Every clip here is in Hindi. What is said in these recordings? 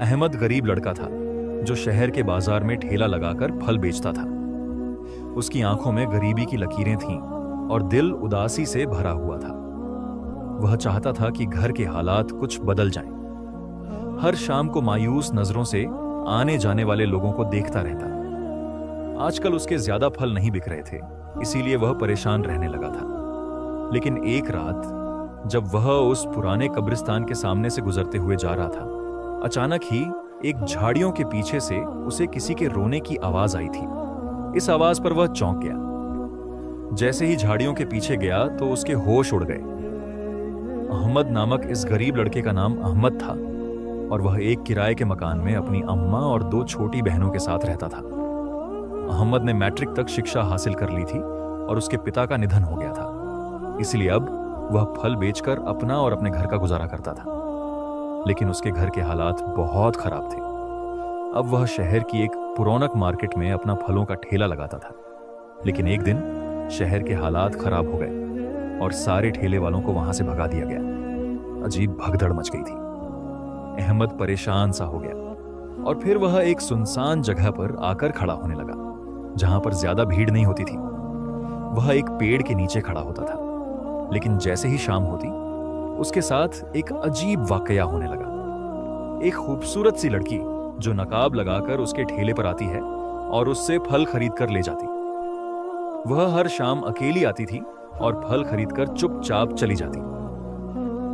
अहमद गरीब लड़का था जो शहर के बाजार में ठेला लगाकर फल बेचता था। उसकी आंखों में गरीबी की लकीरें थीं और दिल उदासी से भरा हुआ था। वह चाहता था कि घर के हालात कुछ बदल जाएं। हर शाम को मायूस नजरों से आने जाने वाले लोगों को देखता रहता। आजकल उसके ज्यादा फल नहीं बिक रहे थे, इसीलिए वह परेशान रहने लगा था। लेकिन एक रात जब वह उस पुराने कब्रिस्तान के सामने से गुजरते हुए जा रहा था, अचानक ही एक झाड़ियों के पीछे से उसे किसी के रोने की आवाज आई थी। इस आवाज पर वह चौंक गया। जैसे ही झाड़ियों के पीछे गया तो उसके होश उड़ गए। अहमद नामक इस गरीब लड़के का नाम अहमद था और वह एक किराए के मकान में अपनी अम्मा और 2 छोटी बहनों के साथ रहता था। अहमद ने मैट्रिक तक शिक्षा हासिल कर ली थी और उसके पिता का निधन हो गया था, इसलिए अब वह फल बेचकर अपना और अपने घर का गुजारा करता था। लेकिन उसके घर के हालात बहुत खराब थे। अब वह शहर की एक पुरौनक मार्केट में अपना फलों का ठेला लगाता था। लेकिन एक दिन शहर के हालात खराब हो गए और सारे ठेले वालों को वहां से भगा दिया गया। अजीब भगदड़ मच गई थी। अहमद परेशान सा हो गया और फिर वह एक सुनसान जगह पर आकर खड़ा होने लगा, जहां पर ज्यादा भीड़ नहीं होती थी। वह एक पेड़ के नीचे खड़ा होता था। लेकिन जैसे ही शाम होती, उसके साथ एक अजीब वाकया होने लगा। एक खूबसूरत सी लड़की जो नकाब लगाकर उसके ठेले पर आती है और उससे फल खरीद कर ले जाती। वह हर शाम अकेली आती थी और फल खरीदकर चुपचाप चली जाती।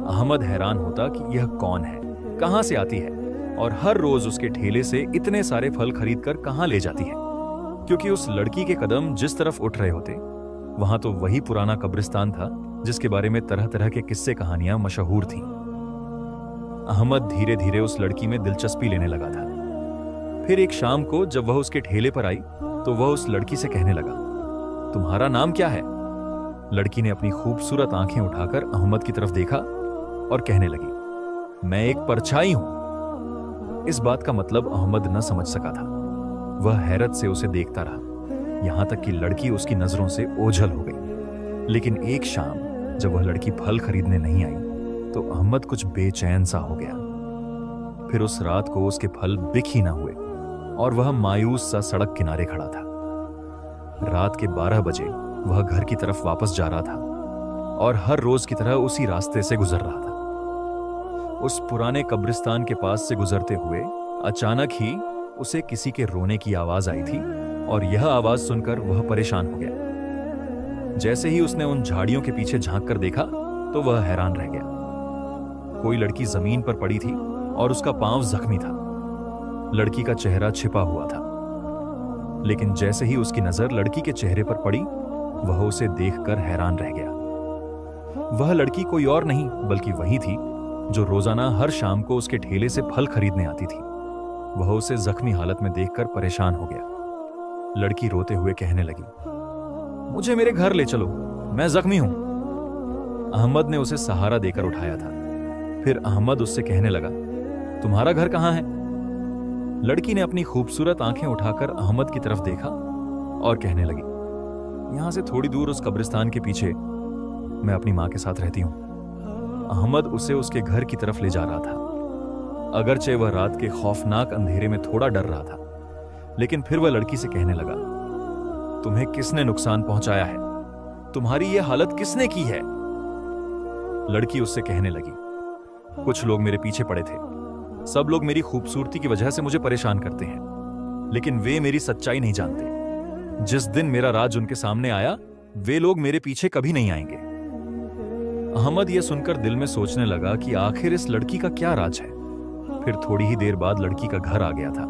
अहमद हैरान होता कि यह कौन है, कहां से आती है और हर रोज उसके ठेले से इतने सारे फल खरीदकर कहां ले जाती है। क्योंकि उस लड़की के कदम जिस तरफ उठ रहे होते, वहां तो वही पुराना कब्रिस्तान था जिसके बारे में तरह तरह के किस्से कहानियां मशहूर थीं। अहमद धीरे धीरे उस लड़की में दिलचस्पी लेने लगा था। फिर एक शाम को जब वह उसके ठेले पर आई तो वह उस लड़की से कहने लगा, तुम्हारा नाम क्या है? लड़की ने अपनी खूबसूरत आंखें उठाकर अहमद की तरफ देखा और कहने लगी, मैं एक परछाई हूं। इस बात का मतलब अहमद न समझ सका था। वह हैरत से उसे देखता रहा, यहां तक कि लड़की उसकी नजरों से ओझल हो गई। लेकिन एक शाम जब वह लड़की फल खरीदने नहीं आई तो अहमद कुछ बेचैन सा हो गया। फिर उस रात को उसके फल बिक ही ना हुए और वह मायूस सा सड़क किनारे खड़ा था। रात के 12 बजे वह घर की तरफ वापस जा रहा था और हर रोज की तरह उसी रास्ते से गुजर रहा था। उस पुराने कब्रिस्तान के पास से गुजरते हुए अचानक ही उसे किसी के रोने की आवाज आई थी और यह आवाज सुनकर वह परेशान हो गया। जैसे ही उसने उन झाड़ियों के पीछे झांक कर देखा तो वह हैरान रह गया। कोई लड़की जमीन पर पड़ी थी और उसका पांव जख्मी था। लड़की का चेहरा छिपा हुआ था। लेकिन जैसे ही उसकी नजर लड़की के चेहरे पर पड़ी, वह उसे देखकर हैरान रह गया। वह लड़की कोई और नहीं बल्कि वही थी जो रोजाना हर शाम को उसके ठेले से फल खरीदने आती थी। वह उसे जख्मी हालत में देखकर परेशान हो गया। लड़की रोते हुए कहने लगी, मुझे मेरे घर ले चलो, मैं जख्मी हूं। अहमद ने उसे सहारा देकर उठाया था। फिर अहमद उससे कहने लगा, तुम्हारा घर कहां है? लड़की ने अपनी खूबसूरत आंखें उठाकर अहमद की तरफ देखा और कहने लगी, यहां से थोड़ी दूर उस कब्रिस्तान के पीछे मैं अपनी मां के साथ रहती हूं। अहमद उसे उसके घर की तरफ ले जा रहा था। अगरचे वह रात के खौफनाक अंधेरे में थोड़ा डर रहा था, लेकिन फिर वह लड़की से कहने लगा, तुम्हें किसने नुकसान पहुंचाया है? तुम्हारी यह हालत किसने की है? लड़की उससे कहने लगी, कुछ लोग मेरे पीछे पड़े थे। सब लोग मेरी खूबसूरती की वजह से मुझे परेशान करते हैं, लेकिन वे मेरी सच्चाई नहीं जानते। जिस दिन मेरा राज उनके सामने आया, वे लोग मेरे पीछे कभी नहीं आएंगे। अहमद यह सुनकर दिल में सोचने लगा कि आखिर इस लड़की का क्या राज है। फिर थोड़ी ही देर बाद लड़की का घर आ गया था,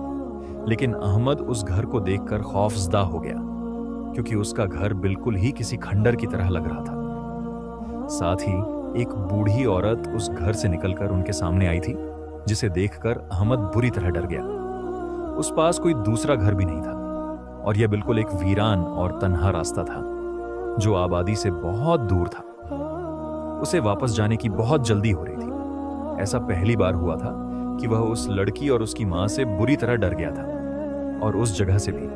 लेकिन अहमद उस घर को देखकर खौफजदा हो गया, क्योंकि उसका घर बिल्कुल ही किसी खंडर की तरह लग रहा था। साथ ही एक बूढ़ी औरत उस घर से निकलकर उनके सामने आई थी, जिसे देखकर अहमद बुरी तरह डर गया। उस पास कोई दूसरा घर भी नहीं था और यह बिल्कुल एक वीरान और तन्हा रास्ता था जो आबादी से बहुत दूर था। उसे वापस जाने की बहुत जल्दी हो रही थी। ऐसा पहली बार हुआ था कि वह उस लड़की और उसकी मां से बुरी तरह डर गया था। और उस जगह से भी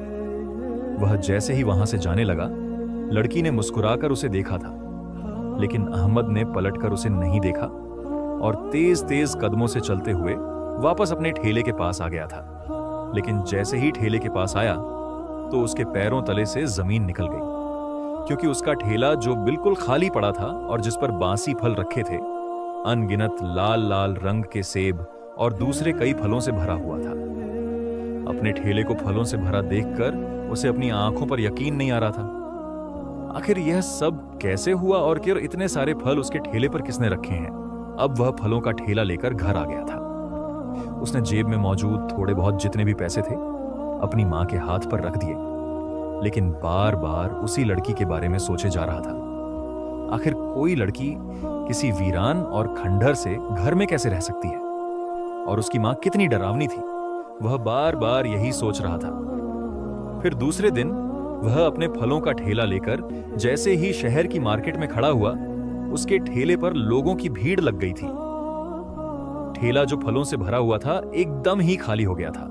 वह जैसे ही वहां से जाने लगा, लड़की ने मुस्कुराकर उसे देखा था, लेकिन अहमद ने पलटकर उसे नहीं देखा और तेज तेज कदमों से चलते हुए वापस अपने ठेले के पास आ गया था। लेकिन जैसे ही ठेले के पास आया तो उसके पैरों तले से जमीन निकल गई, क्योंकि उसका ठेला जो बिल्कुल खाली पड़ा था और जिस पर बासी फल रखे थे, अनगिनत लाल लाल रंग के सेब और दूसरे कई फलों से भरा हुआ था। अपने ठेले को फलों से भरा देखकर उसे अपनी आंखों पर यकीन नहीं आ रहा था। आखिर यह सब कैसे हुआ और फिर इतने सारे फल उसके ठेले पर किसने रखे हैं? अब वह फलों का ठेला लेकर घर आ गया था। उसने जेब में मौजूद थोड़े बहुत जितने भी पैसे थे अपनी मां के हाथ पर रख दिए, लेकिन बार बार उसी लड़की के बारे में सोचे जा रहा था। आखिर कोई लड़की किसी वीरान और खंडहर से घर में कैसे रह सकती है? और उसकी मां कितनी डरावनी थी, वह बार बार यही सोच रहा था। फिर दूसरे दिन वह अपने फलों का ठेला लेकर जैसे ही शहर की मार्केट में खड़ा हुआ, उसके ठेले पर लोगों की भीड़ लग गई थी। ठेला जो फलों से भरा हुआ था एकदम ही खाली हो गया था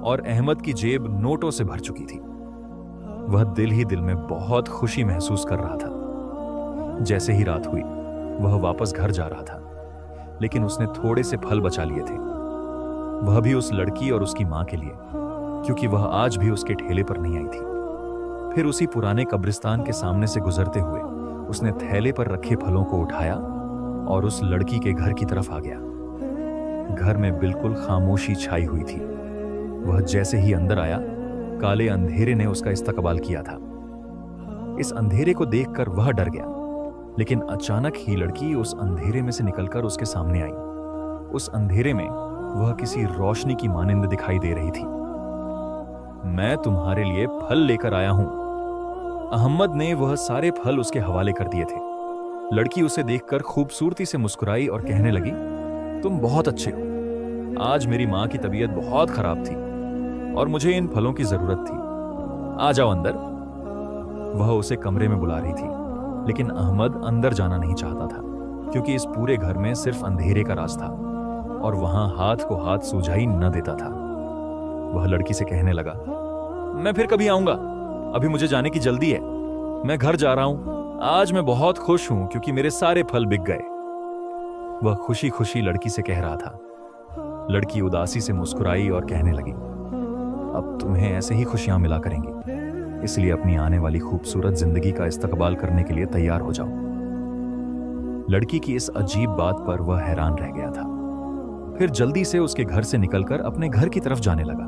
और अहमद की जेब नोटों से भर चुकी थी। वह दिल ही दिल में बहुत खुशी महसूस कर रहा था। जैसे ही रात हुई वह वापस घर जा रहा था, लेकिन उसने थोड़े से फल बचा लिए थे, वह भी उस लड़की और उसकी मां के लिए, क्योंकि वह आज भी उसके ठेले पर नहीं आई थी। फिर उसी पुराने कब्रिस्तान के सामने से गुजरते हुए उसने थैले पर रखे फलों को उठाया और उस लड़की के घर की तरफ आ गया। घर में बिल्कुल खामोशी छाई हुई थी। वह जैसे ही अंदर आया, काले अंधेरे ने उसका इस्तकबाल किया था। इस अंधेरे को देखकर वह डर गया, लेकिन अचानक ही लड़की उस अंधेरे में से निकलकर उसके सामने आई। उस अंधेरे में वह किसी रोशनी की मानिंद दिखाई दे रही थी। मैं तुम्हारे लिए फल लेकर आया हूं। अहमद ने वह सारे फल उसके हवाले कर दिए थे। लड़की उसे देखकर खूबसूरती से मुस्कुराई और कहने लगी, तुम बहुत अच्छे हो। आज मेरी मां की तबीयत बहुत खराब थी और मुझे इन फलों की जरूरत थी। आ जाओ अंदर। वह उसे कमरे में बुला रही थी, लेकिन अहमद अंदर जाना नहीं चाहता था, क्योंकि इस पूरे घर में सिर्फ अंधेरे का राज था और वहां हाथ को हाथ सूझाई न देता था। वह लड़की से कहने लगा, मैं फिर कभी आऊंगा, अभी मुझे जाने की जल्दी है। मैं घर जा रहा हूं। आज मैं बहुत खुश हूं क्योंकि मेरे सारे फल बिक गए। वह खुशी खुशी लड़की से कह रहा था। लड़की उदासी से मुस्कुराई और कहने लगी, अब तुम्हें ऐसे ही खुशियां मिला करेंगी, इसलिए अपनी आने वाली खूबसूरत जिंदगी का इस्तकबाल करने के लिए तैयार हो जाओ। लड़की की इस अजीब बात पर वह हैरान रह गया था। फिर जल्दी से उसके घर से निकलकर अपने घर की तरफ जाने लगा,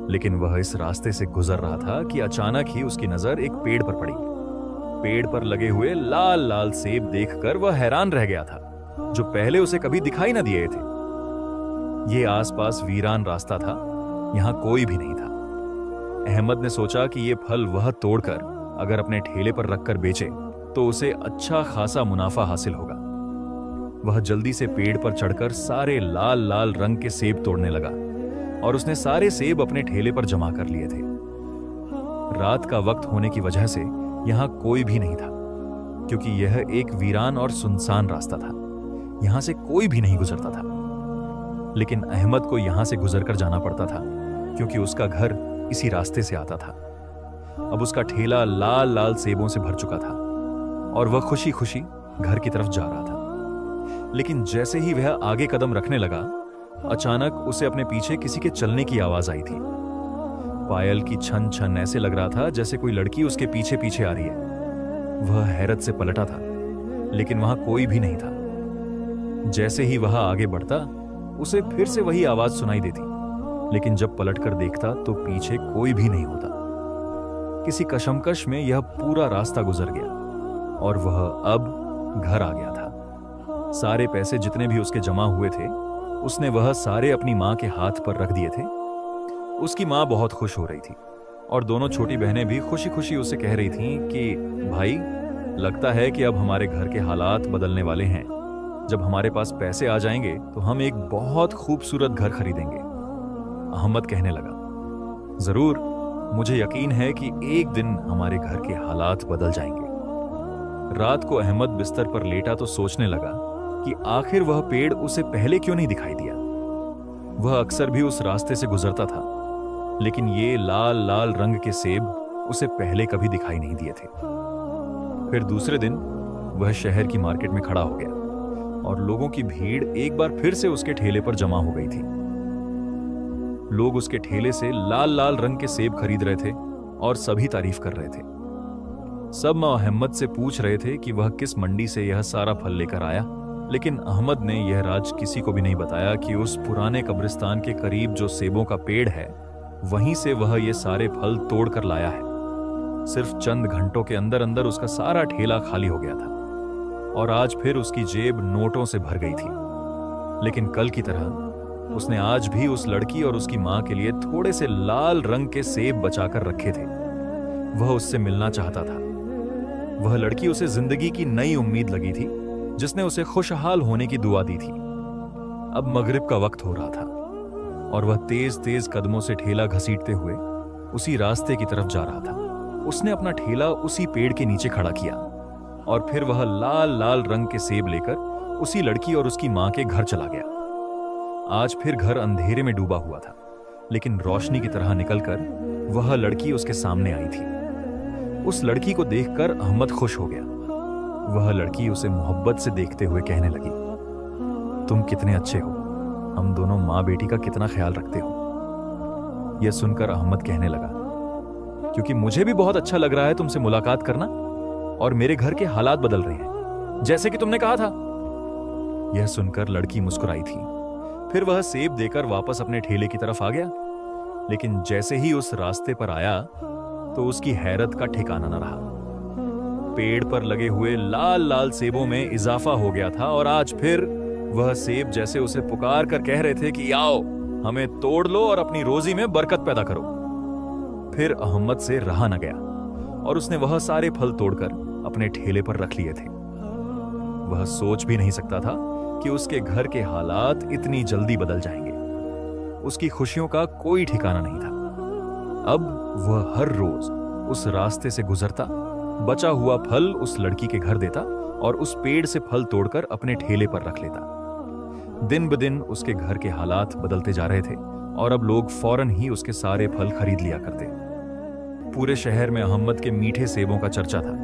लेकिन वह इस रास्ते से गुजर रहा था कि अचानक ही उसकी नजर एक पेड़ पर पड़ी। पेड़ पर लगे हुए लाल लाल सेब देखकर वह हैरान रह गया था, जो पहले उसे कभी दिखाई न दिए थे। यह आसपास वीरान रास्ता था, यहां कोई भी नहीं था। अहमद ने सोचा कि ये फल वह तोड़कर अगर अपने ठेले पर रखकर बेचे तो उसे अच्छा खासा मुनाफा हासिल होगा। वह जल्दी से पेड़ पर चढ़कर सारे लाल लाल रंग के सेब तोड़ने लगा और उसने सारे सेब अपने ठेले पर जमा कर लिए थे। रात का वक्त होने की वजह से यहां कोई भी नहीं था, क्योंकि यह एक वीरान और सुनसान रास्ता था। यहां से कोई भी नहीं गुजरता था, लेकिन अहमद को यहां से गुजरकर जाना पड़ता था, क्योंकि उसका घर इसी रास्ते से आता था। अब उसका ठेला लाल लाल सेबों से भर चुका था और वह खुशी खुशी घर की तरफ जा रहा था। लेकिन जैसे ही वह आगे कदम रखने लगा, अचानक उसे अपने पीछे किसी के चलने की आवाज आई थी। पायल की छन छन ऐसे लग रहा था जैसे कोई लड़की उसके पीछे पीछे आ रही है। वह हैरत से पलटा था, लेकिन वहां कोई भी नहीं था। जैसे ही वह आगे बढ़ता, उसे फिर से वही आवाज सुनाई देती, लेकिन जब पलटकर देखता तो पीछे कोई भी नहीं होता। किसी कशमकश में यह पूरा रास्ता गुजर गया और वह अब घर आ गया था। सारे पैसे जितने भी उसके जमा हुए थे, उसने वह सारे अपनी मां के हाथ पर रख दिए थे। उसकी मां बहुत खुश हो रही थी और दोनों छोटी बहनें भी खुशी खुशी उसे कह रही थीं कि भाई, लगता है कि अब हमारे घर के हालात बदलने वाले हैं। जब हमारे पास पैसे आ जाएंगे तो हम एक बहुत खूबसूरत घर खरीदेंगे। अहमद कहने लगा, जरूर, मुझे यकीन है कि एक दिन हमारे घर के हालात बदल जाएंगे। रात को अहमद बिस्तर पर लेटा तो सोचने लगा कि आखिर वह पेड़ उसे पहले क्यों नहीं दिखाई दिया। वह अक्सर भी उस रास्ते से गुजरता था, लेकिन ये लाल लाल रंग के सेब उसे पहले कभी दिखाई नहीं दिए थे। फिर दूसरे दिन वह शहर की मार्केट में खड़ा हो गया। और लोगों की भीड़ एक बार फिर से उसके ठेले पर जमा हो गई थी। लोग उसके ठेले से लाल लाल रंग के सेब खरीद रहे थे और सभी तारीफ कर रहे थे। सब मां अहमद से पूछ रहे थे कि वह किस मंडी से यह सारा फल लेकर आया, लेकिन अहमद ने यह राज किसी को भी नहीं बताया कि उस पुराने कब्रिस्तान के करीब जो सेबों का पेड़ है, वहीं से वह ये सारे फल तोड़ कर लाया है। सिर्फ चंद घंटों के अंदर अंदर उसका सारा ठेला खाली हो गया था और आज फिर उसकी जेब नोटों से भर गई थी। लेकिन कल की तरह उसने आज भी उस लड़की और उसकी मां के लिए थोड़े से लाल रंग के सेब बचाकर रखे थे। वह उससे मिलना चाहता था। वह लड़की उसे जिंदगी की नई उम्मीद लगी थी, जिसने उसे खुशहाल होने की दुआ दी थी। अब मगरिब का वक्त हो रहा था और वह तेज तेज कदमों से ठेला घसीटते हुए उसी रास्ते की तरफ जा रहा था। उसने अपना ठेला उसी पेड़ के नीचे खड़ा किया और फिर वह लाल लाल रंग के सेब लेकर उसी लड़की और उसकी मां के घर चला गया। आज फिर घर अंधेरे में डूबा हुआ था, लेकिन रोशनी की तरह निकलकर वह लड़की उसके सामने आई थी। उस लड़की को देखकर अहमद खुश हो गया। वह लड़की उसे मोहब्बत से देखते हुए कहने लगी, तुम कितने अच्छे हो, हम दोनों माँ बेटी का कितना ख्याल रखते हो। यह सुनकर अहमद कहने लगा, क्योंकि मुझे भी बहुत अच्छा लग रहा है तुमसे मुलाकात करना और मेरे घर के हालात बदल रहे हैं, जैसे कि तुमने कहा था। यह सुनकर लड़की मुस्कुराई थी। फिर वह सेब देकर वापस अपने ठेले की तरफ आ गया, लेकिन जैसे ही उस रास्ते पर आया तो उसकी हैरत का ठिकाना न रहा। पेड़ पर लगे हुए लाल लाल सेबों में इजाफा हो गया था और आज फिर वह सेब जैसे उसे पुकार कर कह रहे थे कि आओ, हमें तोड़ लो और अपनी रोजी में बरकत पैदा करो। फिर अहमद से रहा न गया और उसने वह सारे फल तोड़कर अपने ठेले पर रख लिए थे। वह सोच भी नहीं सकता था कि उसके घर के हालात इतनी जल्दी बदल जाएंगे। उसकी खुशियों का कोई ठिकाना नहीं था। अब वह हर रोज उस रास्ते से गुजरता, बचा हुआ फल उस लड़की के घर देता और उस पेड़ से फल तोड़कर अपने ठेले पर रख लेता। दिन ब दिन उसके घर के हालात बदलते जा रहे थे और अब लोग फौरन ही उसके सारे फल खरीद लिया करते। पूरे शहर में अहमद के मीठे सेबों का चर्चा था,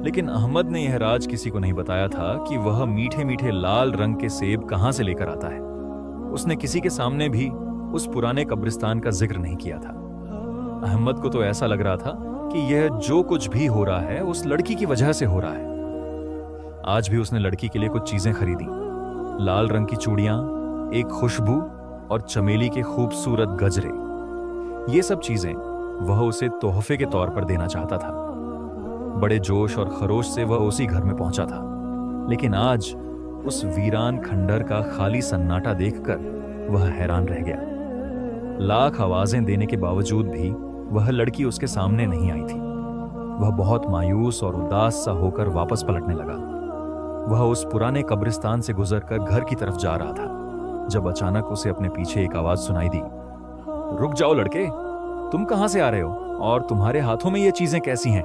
लेकिन अहमद ने यह राज किसी को नहीं बताया था कि वह मीठे मीठे लाल रंग के सेब कहां से लेकर आता है। उसने किसी के सामने भी उस पुराने कब्रिस्तान का जिक्र नहीं किया था। अहमद को तो ऐसा लग रहा था कि यह जो कुछ भी हो रहा है उस लड़की की वजह से हो रहा है। आज भी उसने लड़की के लिए कुछ चीजें खरीदी, लाल रंग की चूड़ियां, एक खुशबू और चमेली के खूबसूरत गजरे। ये सब चीजें वह उसे तोहफे के तौर पर देना चाहता था। बड़े जोश और खरोश से वह उसी घर में पहुंचा था, लेकिन आज उस वीरान खंडर का खाली सन्नाटा देखकर वह हैरान रह गया। लाख आवाजें देने के बावजूद भी वह लड़की उसके सामने नहीं आई थी। वह बहुत मायूस और उदास सा होकर वापस पलटने लगा। वह उस पुराने कब्रिस्तान से गुजरकर घर की तरफ जा रहा था, जब अचानक उसे अपने पीछे एक आवाज सुनाई दी, रुक जाओ लड़के, तुम कहां से आ रहे हो और तुम्हारे हाथों में ये चीजें कैसी हैं?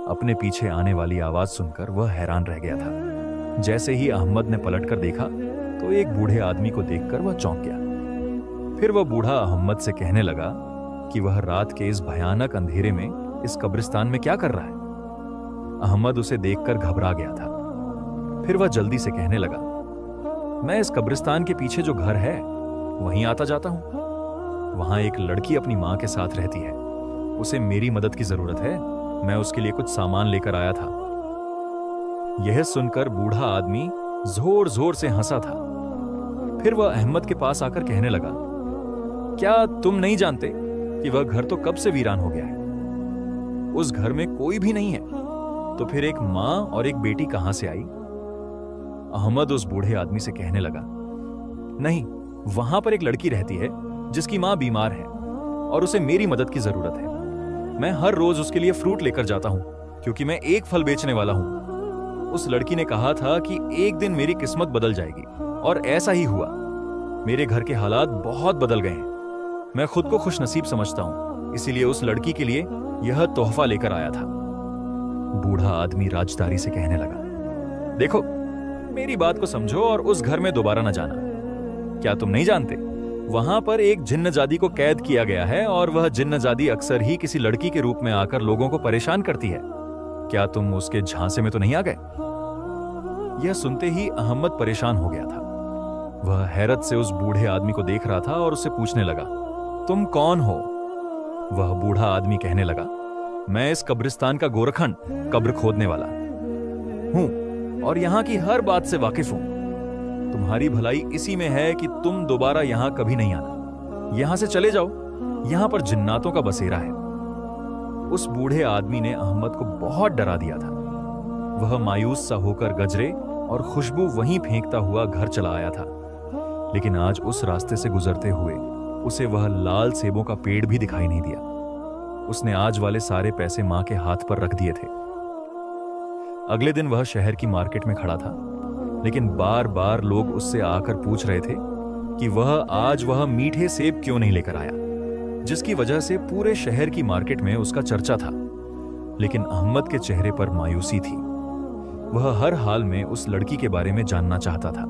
अपने पीछे आने वाली आवाज सुनकर वह हैरान रह गया था। जैसे ही अहमद ने पलटकर देखा तो एक बूढ़े आदमी को देखकर वह चौंक गया। फिर वह बूढ़ा अहमद से कहने लगा कि वह रात के इस भयानक अंधेरे में इस कब्रिस्तान में क्या कर रहा है। अहमद उसे देखकर घबरा गया था। फिर वह जल्दी से कहने लगा, मैं इस कब्रिस्तान के पीछे जो घर है वहीं आता जाता हूं। वहां एक लड़की अपनी मां के साथ रहती है, उसे मेरी मदद की जरूरत है, मैं उसके लिए कुछ सामान लेकर आया था। यह सुनकर बूढ़ा आदमी जोर जोर से हंसा था। फिर वह अहमद के पास आकर कहने लगा, क्या तुम नहीं जानते कि वह घर तो कब से वीरान हो गया है? उस घर में कोई भी नहीं है, तो फिर एक मां और एक बेटी कहां से आई? अहमद उस बूढ़े आदमी से कहने लगा, नहीं, वहां पर एक लड़की रहती है जिसकी मां बीमार है और उसे मेरी मदद की जरूरत है। मैं हर रोज उसके लिए फ्रूट लेकर जाता हूं, क्योंकि मैं एक फल बेचने वाला हूं। उस लड़की ने कहा था कि एक दिन मेरी किस्मत बदल जाएगी, और ऐसा ही हुआ। मेरे घर के हालात बहुत बदल गए हैं। मैं खुद को खुशनसीब समझता हूं, इसीलिए उस लड़की के लिए यह तोहफा लेकर आया था। बूढ़ा आदमी राजदारी से कहने लगा, देखो, मेरी बात को समझो और उस घर में दोबारा न जाना। क्या तुम नहीं जानते, वहां पर एक जिन्नजादी को कैद किया गया है और वह जिन्नजादी अक्सर ही किसी लड़की के रूप में आकर लोगों को परेशान करती है। क्या तुम उसके झांसे में तो नहीं आ गए? यह सुनते ही अहमद परेशान हो गया था। वह हैरत से उस बूढ़े आदमी को देख रहा था और उससे पूछने लगा, तुम कौन हो? वह बूढ़ा आदमी कहने लगा, मैं इस कब्रिस्तान का गोरखन, कब्र खोदने वाला हूं और यहां की हर बात से वाकिफ हूं। तुम्हारी भलाई इसी में है कि तुम दोबारा यहां कभी नहीं आना। यहां से चले जाओ, यहां पर जिन्नातों का बसेरा है। उस बूढ़े आदमी ने अहमद को बहुत डरा दिया था। वह मायूस सा होकर गजरे और खुशबू वहीं फेंकता हुआ घर चला आया था। लेकिन आज उस रास्ते से गुजरते हुए उसे वह लाल सेबों का पेड़ भी दिखाई नहीं दिया। उसने आज वाले सारे पैसे मां के हाथ पर रख दिए थे। अगले दिन वह शहर की मार्केट में खड़ा था, लेकिन बार बार लोग उससे आकर पूछ रहे थे कि वह मीठे सेब क्यों नहीं लेकर आया, जिसकी वजह से पूरे शहर की मार्केट में उसका चर्चा था। लेकिन अहमद के चेहरे पर मायूसी थी। वह हर हाल में उस लड़की के बारे में जानना चाहता था।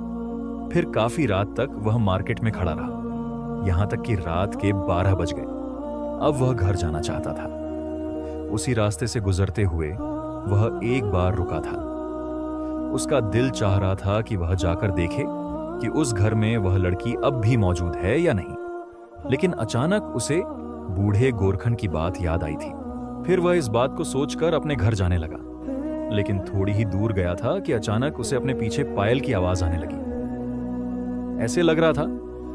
फिर काफी रात तक वह मार्केट में खड़ा रहा, यहां तक कि रात के 12 बज गए। अब वह घर जाना चाहता था। उसी रास्ते से गुजरते हुए वह एक बार रुका था। उसका दिल चाह रहा था कि वह जाकर देखे कि उस घर में वह लड़की अब भी मौजूद है या नहीं। लेकिन अचानक उसे बूढ़े गोरखन की बात याद आई थी। फिर वह इस बात को सोचकर अपने घर जाने लगा। लेकिन थोड़ी ही दूर गया था कि अचानक उसे अपने पीछे पायल की आवाज आने लगी। ऐसे लग रहा था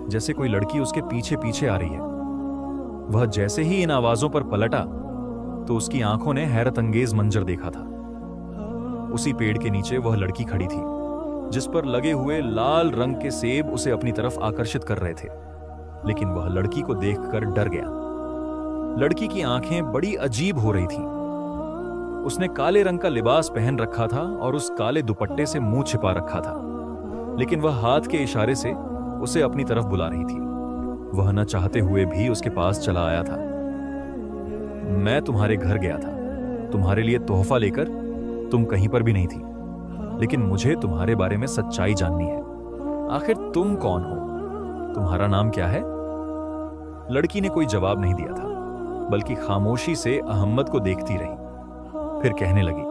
जैसे कोई लड़की उसके पीछे पीछे आ रही है। वह जैसे ही इन आवाजों पर पलटा तो उसकी आंखों ने हैरत अंगेज मंजर देखा था। उसी पेड़ के नीचे वह लड़की खड़ी थी, जिस पर लगे हुए लाल रंग के सेब उसे अपनी तरफ आकर्षित कर रहे थे। लेकिन वह लड़की को देखकर डर गया। लड़की की आंखें बड़ी अजीब हो रही थीं। उसने काले रंग का लिबास पहन रखा था और उस काले दुपट्टे से मुंह छिपा रखा था। लेकिन वह हाथ के इशारे से उसे अपनी तरफ बुला रही थी। वह न चाहते हुए भी उसके पास चला आया था। मैं तुम्हारे घर गया था, तुम्हारे लिए तोहफा लेकर। तुम कहीं पर भी नहीं थी, लेकिन मुझे तुम्हारे बारे में सच्चाई जाननी है। आखिर तुम कौन हो? तुम्हारा नाम क्या है? लड़की ने कोई जवाब नहीं दिया था, बल्कि खामोशी से अहमद को देखती रही। फिर कहने लगी,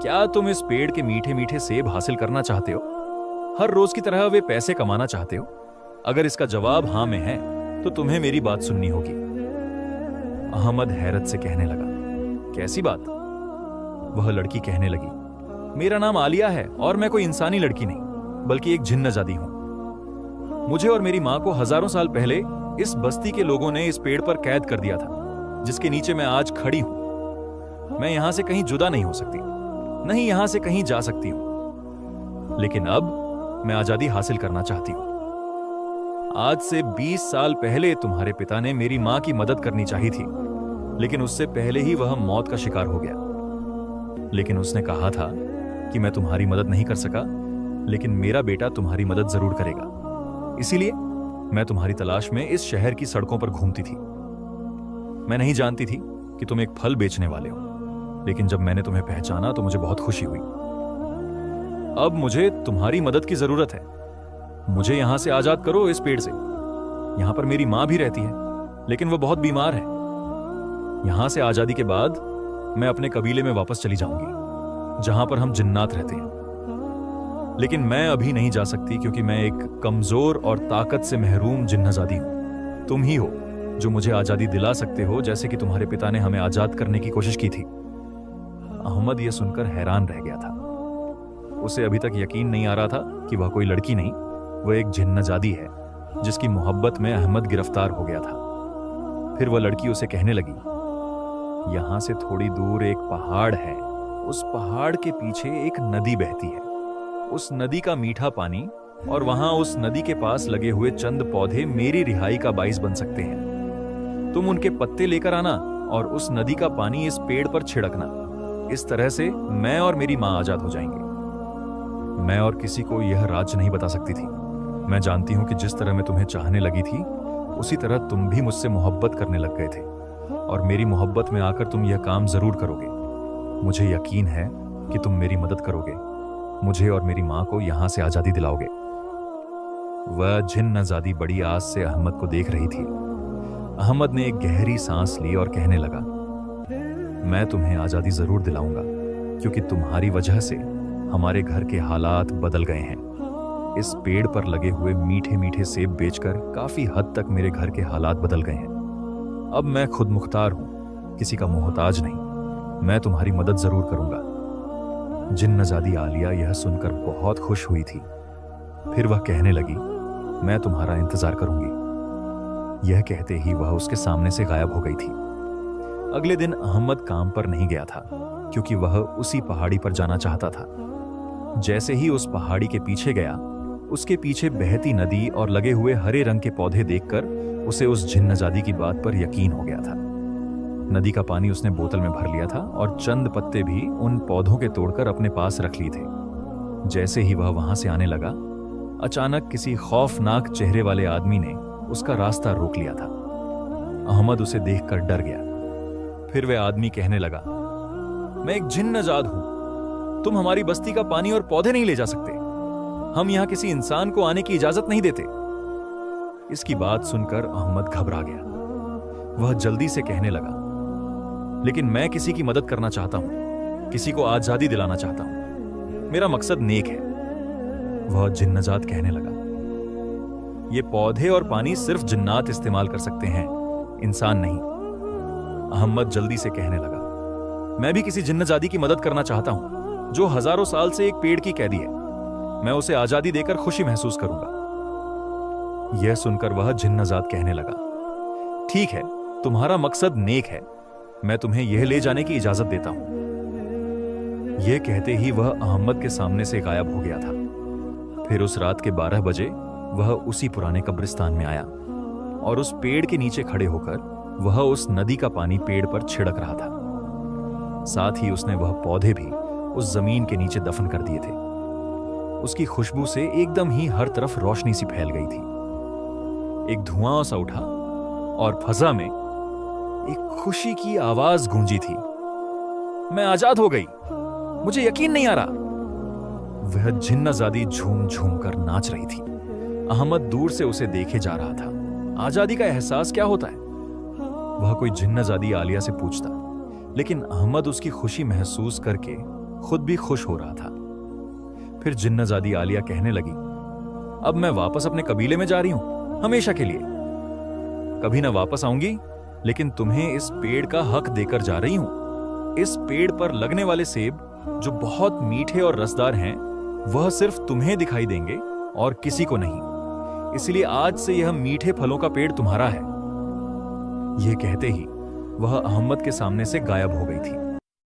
क्या तुम इस पेड़ के मीठे मीठे सेब हासिल करना चाहते हो? हर रोज की तरह वे पैसे कमाना चाहते हो? अगर इसका जवाब हां में है तो तुम्हें मेरी बात सुननी होगी। अहमद हैरत से कहने लगा, कैसी बात? वह लड़की कहने लगी, मेरा नाम आलिया है और मैं कोई इंसानी लड़की नहीं, बल्कि एक जिन्नजादी हूं। मुझे और मेरी मां को हजारों साल पहले इस बस्ती के लोगों ने इस पेड़ पर कैद कर दिया था, जिसके नीचे मैं आज खड़ी हूं। मैं यहां से कहीं जुदा नहीं हो सकती, नहीं यहां से कहीं जा सकती हूं। लेकिन अब मैं आजादी हासिल करना चाहती हूं। आज से 20 साल पहले तुम्हारे पिता ने मेरी मां की मदद करनी चाहिए थी, लेकिन उससे पहले ही वह मौत का शिकार हो गया। लेकिन उसने कहा था कि मैं तुम्हारी मदद नहीं कर सका, लेकिन मेरा बेटा तुम्हारी मदद जरूर करेगा। इसीलिए मैं तुम्हारी तलाश में इस शहर की सड़कों पर घूमती थी। मैं नहीं जानती थी कि तुम एक फल बेचने वाले हो, लेकिन जब मैंने तुम्हें पहचाना तो मुझे बहुत खुशी हुई। अब मुझे तुम्हारी मदद की जरूरत है। मुझे यहां से आजाद करो, इस पेड़ से। यहां पर मेरी मां भी रहती है, लेकिन वह बहुत बीमार है। यहां से आजादी के बाद मैं अपने कबीले में वापस चली जाऊंगी, जहां पर हम जिन्नात रहते हैं। लेकिन मैं अभी नहीं जा सकती, क्योंकि मैं एक कमजोर और ताकत से महरूम जिन्नजादी हूं। तुम ही हो जो मुझे आजादी दिला सकते हो, जैसे कि तुम्हारे पिता ने हमें आजाद करने की कोशिश की थी। अहमद यह सुनकर हैरान रह गया था। उसे अभी तक यकीन नहीं आ रहा था कि वह कोई लड़की नहीं, वह एक जिन्नजादी है, जिसकी मोहब्बत में अहमद गिरफ्तार हो गया था। फिर वह लड़की उसे कहने लगी, यहां से थोड़ी दूर एक पहाड़ है। उस पहाड़ के पीछे एक नदी बहती है। उस नदी का मीठा पानी और वहां उस नदी के पास लगे हुए चंद पौधे मेरी रिहाई का बाइस बन सकते हैं। तुम उनके पत्ते लेकर आना और उस नदी का पानी इस पेड़ पर छिड़कना। इस तरह से मैं और मेरी मां आजाद हो जाएंगे। मैं और किसी को यह राज नहीं बता सकती थी। मैं जानती हूं कि जिस तरह मैं तुम्हें चाहने लगी थी, उसी तरह तुम भी मुझसे मोहब्बत करने लग गए थे, और मेरी मोहब्बत में आकर तुम यह काम जरूर करोगे। मुझे यकीन है कि तुम मेरी मदद करोगे, मुझे और मेरी मां को यहां से आजादी दिलाओगे। वह जिन्नजादी बड़ी आस से अहमद को देख रही थी। अहमद ने एक गहरी सांस ली और कहने लगा, मैं तुम्हें आजादी जरूर दिलाऊंगा, क्योंकि तुम्हारी वजह से हमारे घर के हालात बदल गए हैं। इस पेड़ पर लगे हुए मीठे मीठे सेब बेचकर काफी हद तक मेरे घर के हालात बदल गए हैं। अब मैं खुद मुख्तार हूं, किसी का मोहताज नहीं। मैं तुम्हारी मदद जरूर करूंगा। जिन्नजादी आलिया यह सुनकर बहुत खुश हुई थी। फिर वह कहने लगी, मैं तुम्हारा इंतजार करूंगी। यह कहते ही वह उसके सामने से गायब हो गई थी। अगले दिन अहमद काम पर नहीं गया था, क्योंकि वह उसी पहाड़ी पर जाना चाहता था। जैसे ही उस पहाड़ी के पीछे गया, उसके पीछे बहती नदी और लगे हुए हरे रंग के पौधे देखकर उसे उस जिन्नजादी की बात पर यकीन हो गया था। नदी का पानी उसने बोतल में भर लिया था और चंद पत्ते भी उन पौधों के तोड़कर अपने पास रख लिए थे। जैसे ही वह वहां से आने लगा, अचानक किसी खौफनाक चेहरे वाले आदमी ने उसका रास्ता रोक लिया था। अहमद उसे देखकर डर गया। फिर वह आदमी कहने लगा, मैं एक जिन्नजाद हूं। तुम हमारी बस्ती का पानी और पौधे नहीं ले जा सकते। हम यहां किसी इंसान को आने की इजाजत नहीं देते। इसकी बात सुनकर अहमद घबरा गया। वह जल्दी से कहने लगा, लेकिन मैं किसी की मदद करना चाहता हूं, किसी को आजादी दिलाना चाहता हूं। मेरा मकसद नेक है। वह जिन्नजात कहने लगा, ये पौधे और पानी सिर्फ जिन्नात इस्तेमाल कर सकते हैं, इंसान नहीं। अहमद जल्दी से कहने लगा, मैं भी किसी जिन्नजादी की मदद करना चाहता हूं, जो हजारों साल से एक पेड़ की कैदी है। मैं उसे आजादी देकर खुशी महसूस करूंगा। यह सुनकर वह जिन्नजात कहने लगा, ठीक है, तुम्हारा मकसद नेक है। मैं तुम्हें यह ले जाने की इजाजत देता हूं। यह कहते ही वह अहमद के सामने से गायब हो गया था। फिर उस रात के 12 बजे वह उसी पुराने कब्रिस्तान में आया और उस पेड़ के नीचे खड़े होकर वह उस नदी का पानी पेड़ पर छिड़क रहा था। साथ ही उसने वह पौधे भी उस जमीन के नीचे दफन कर दिए थे। उसकी खुशबू से एकदम ही हर तरफ रोशनी सी फैल गई थी। एक धुआं सा उठा और फजा में एक खुशी की आवाज गूंजी थी, मैं आजाद हो गई। मुझे यकीन नहीं आ रहा। वह जिन्नजादी झूम झूम कर नाच रही थी। अहमद दूर से उसे देखे जा रहा था। आजादी का एहसास क्या होता है? वह कोई जिन्नजादी आलिया से पूछता, लेकिन अहमद उसकी खुशी महसूस करके खुद भी खुश हो रहा था। फिर जिन्नजादी आलिया कहने लगी, अब मैं वापस अपने कबीले में जा रही हूं, हमेशा के लिए। कभी ना वापस आऊंगी, लेकिन तुम्हें इस पेड़ का हक देकर जा रही हूं। इस पेड़ पर लगने वाले सेब, जो बहुत मीठे और रसदार हैं, वह सिर्फ तुम्हें दिखाई देंगे और किसी को नहीं। इसलिए आज से यह मीठे फलों का पेड़ तुम्हारा है। यह कहते ही वह अहमद के सामने से गायब हो गई थी।